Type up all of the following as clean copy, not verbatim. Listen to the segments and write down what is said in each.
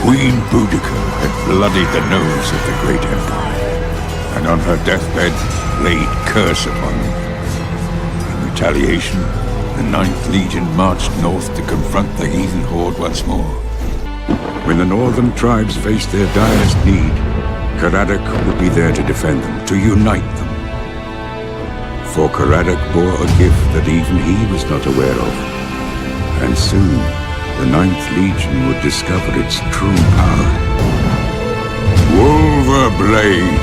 Queen Boudica had bloodied the nose of the great empire, and on her deathbed laid curse upon them. In retaliation, the 9th Legion marched north to confront the heathen horde once more. When the northern tribes faced their direst need, Caradoc would be there to defend them, to unite them. For Caradoc bore a gift that even he was not aware of, and soon the 9th Legion would discover its true power. Wulverblade!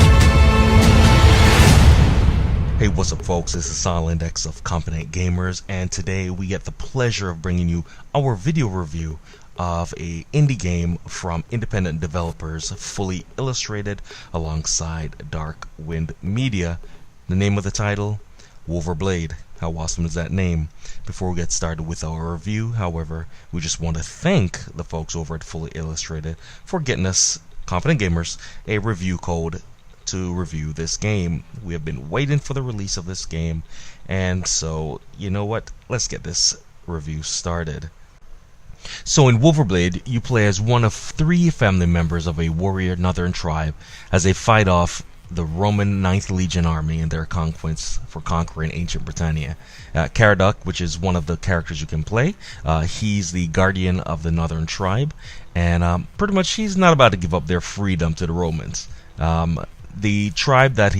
Hey, what's up folks, this is Silent X of Competent Gamers, and today we get the pleasure of bringing you our video review of a indie game from independent developers, fully illustrated alongside Darkwind Media. The name of the title, Wulverblade. How awesome is that name? Before we get started with our review, however, we just want to thank the folks over at Fully Illustrated for getting us, Competent Gamers, a review code to review this game. We have been waiting for the release of this game, and so, you know what? Let's get this review started. So in Wulverblade, you play as one of 3 family members of a warrior northern tribe as they fight off the Roman 9th Legion army in their conquests for conquering ancient Britannia. Caradoc, which is one of the characters you can play, he's the guardian of the northern tribe, and pretty much he's not about to give up their freedom to the Romans. The tribe that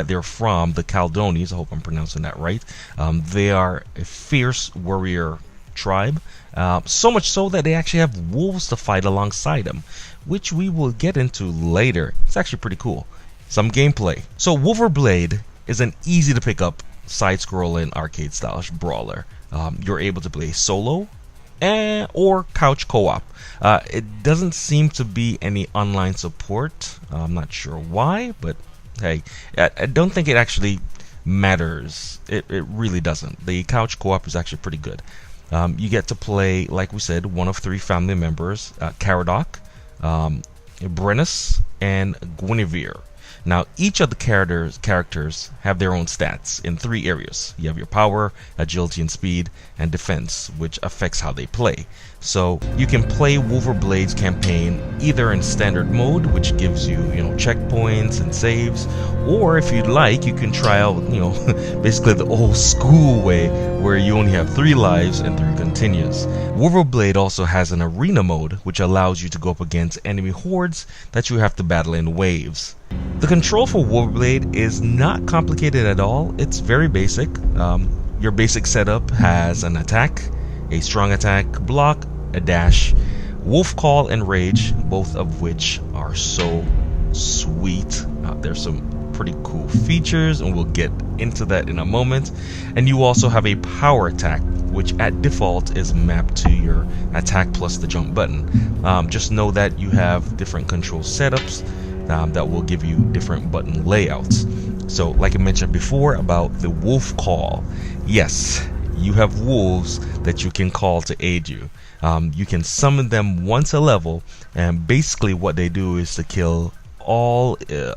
they're from, the Caldones, I hope I'm pronouncing that right, they are a fierce warrior tribe, so much so that they actually have wolves to fight alongside them, which we will get into later. It's actually pretty cool. Some gameplay. So Wulverblade is an easy to pick up side-scrolling arcade-style brawler. You're able to play solo or couch co-op. It doesn't seem to be any online support. I'm not sure why, but hey, I don't think it actually matters. It really doesn't. The couch co-op is actually pretty good. You get to play, like we said, one of 3 family members, Caradoc, Brennus, and Guinevere. Now, each of the characters have their own stats in 3 areas. You have your power, agility and speed, and defense, which affects how they play. So you can play Wulverblade's campaign either in standard mode, which gives you, checkpoints and saves, or if you'd like, you can try out, basically the old school way where you only have 3 lives and 3 continues. Wulverblade also has an arena mode, which allows you to go up against enemy hordes that you have to battle in waves. The control for Wulverblade is not complicated at all. It's very basic. Your basic setup has an attack, a strong attack, block, a dash, wolf call, and rage, both of which are so sweet. There's some pretty cool features, and we'll get into that in a moment. And you also have a power attack, which at default is mapped to your attack plus the jump button. Just know that you have different control setups that will give you different button layouts. So like I mentioned before about the wolf call, yes, you have wolves that you can call to aid you. You can summon them once a level, and basically what they do is to kill all,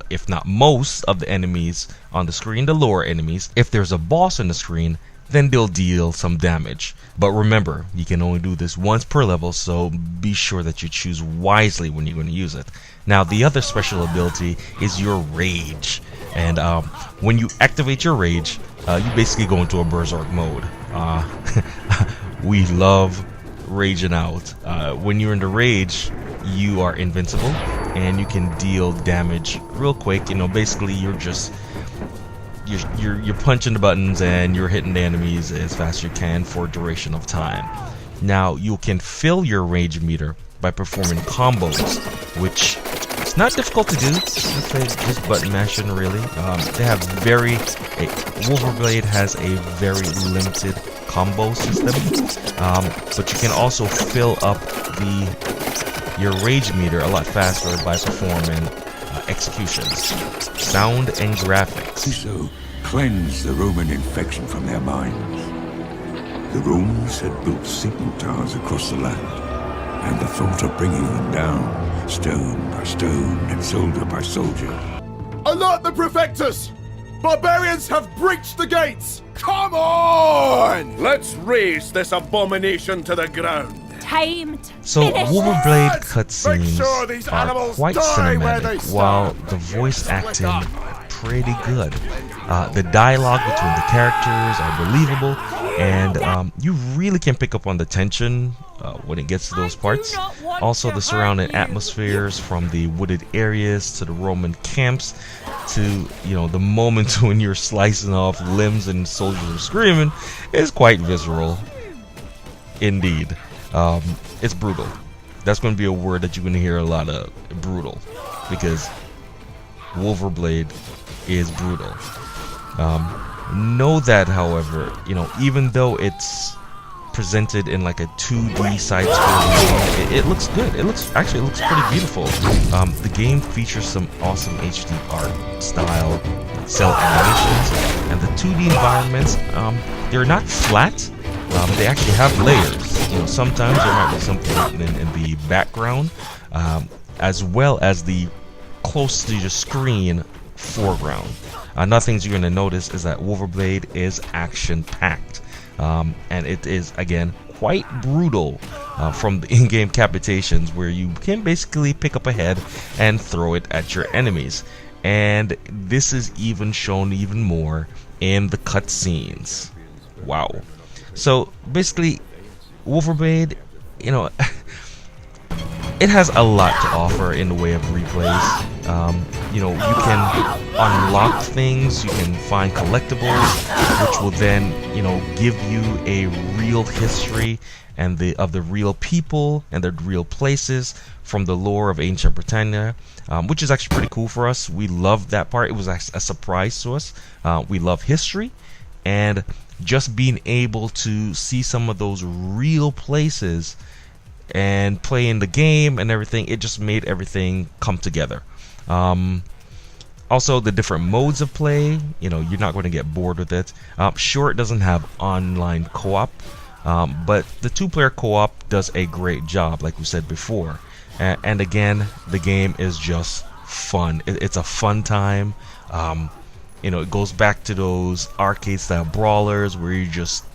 if not most, of the enemies on the screen, the lower enemies. If there's a boss on the screen, then they'll deal some damage. But remember, you can only do this once per level, so be sure that you choose wisely when you're going to use it. Now, the other special ability is your rage. And when you activate your rage, you basically go into a berserk mode. We love raging out. When you're in the rage, you are invincible, and you can deal damage real quick. Basically you're just you're punching the buttons and you're hitting the enemies as fast as you can for a duration of time. Now you can fill your rage meter by performing combos, which it's not difficult to do. It's just button mashing, really. Wulverblade has a very limited combo system, but you can also fill up your rage meter a lot faster by performing executions, sound, and graphics. So cleanse the Roman infection from their minds. The Romans had built signal towers across the land, and the thought of bringing them down, stone by stone and soldier by soldier. Alert the Prefectus! Barbarians have breached the gates! Come on! Let's raze this abomination to the ground. tamed. So finished. Wulverblade Make cutscenes sure these are animals quite die where they cinematic, while stand. the voice acting pretty good. The dialogue between the characters are believable, and you really can pick up on the tension when it gets to those parts. Also, the surrounding atmospheres, from the wooded areas to the Roman camps to the moment when you're slicing off limbs and soldiers are screaming, is quite visceral indeed. It's brutal. That's going to be a word that you're going to hear a lot of, brutal, because Wulverblade is brutal. Know that, however, even though it's presented in like a 2D side-scrolling game, it looks good. It looks pretty beautiful. The game features some awesome HD art style, cell animations, and the 2D environments. They're not flat. They actually have layers. Sometimes there might be something happening in the background, as well as the close to the screen foreground. Another thing you're going to notice is that Wulverblade is action-packed, and it is, again, quite brutal from the in-game capitations, where you can basically pick up a head and throw it at your enemies. And this is even shown even more in the cutscenes. Wow. So basically, Wulverblade, it has a lot to offer in the way of replays. You can unlock things, you can find collectibles, which will then, give you a real history and of the real people and the real places from the lore of ancient Britannia, which is actually pretty cool for us. We loved that part. It was a surprise to us. We love history, and just being able to see some of those real places and play in the game and everything, it just made everything come together. Also, the different modes of play, you're not going to get bored with it. Sure, it doesn't have online co-op, but the two-player co-op does a great job, like we said before. And again, the game is just fun. It's a fun time. It goes back to those arcade-style brawlers where you're just,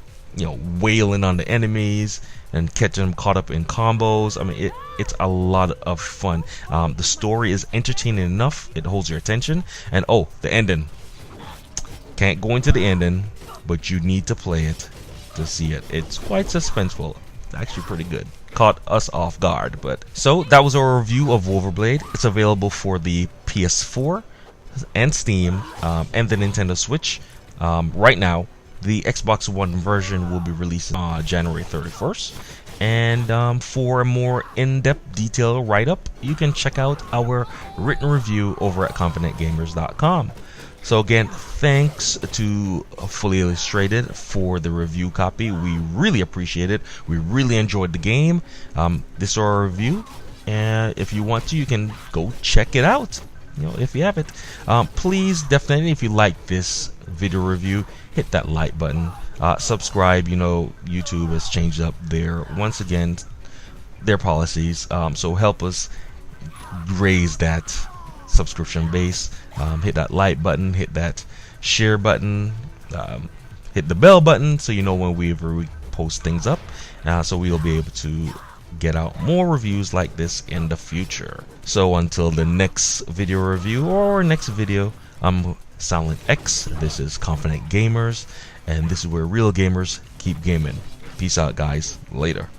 wailing on the enemies and catching them caught up in combos. I mean, it's a lot of fun. The story is entertaining enough. It holds your attention. And oh, the ending. Can't go into the ending, but you need to play it to see it. It's quite suspenseful. It's actually pretty good. Caught us off guard. But so that was our review of Wulverblade. It's available for the PS4 and Steam and the Nintendo Switch right now. The Xbox One version will be released on January 31st. And for a more in-depth detailed write-up, you can check out our written review over at ConfidentGamers.com. So again, thanks to Fully Illustrated for the review copy. We really appreciate it. We really enjoyed the game. This is our review, and if you want to, you can go check it out. If you have it, please definitely, if you like this video review, hit that like button. Subscribe. YouTube has changed up once again their policies, so help us raise that subscription base. Hit that like button, hit that share button, hit the bell button so you know when we post things up, so we'll be able to get out more reviews like this in the future. So until the next video review or next video, I'm Silent X. This is Confident Gamers, and this is where real gamers keep gaming. Peace out, guys. Later.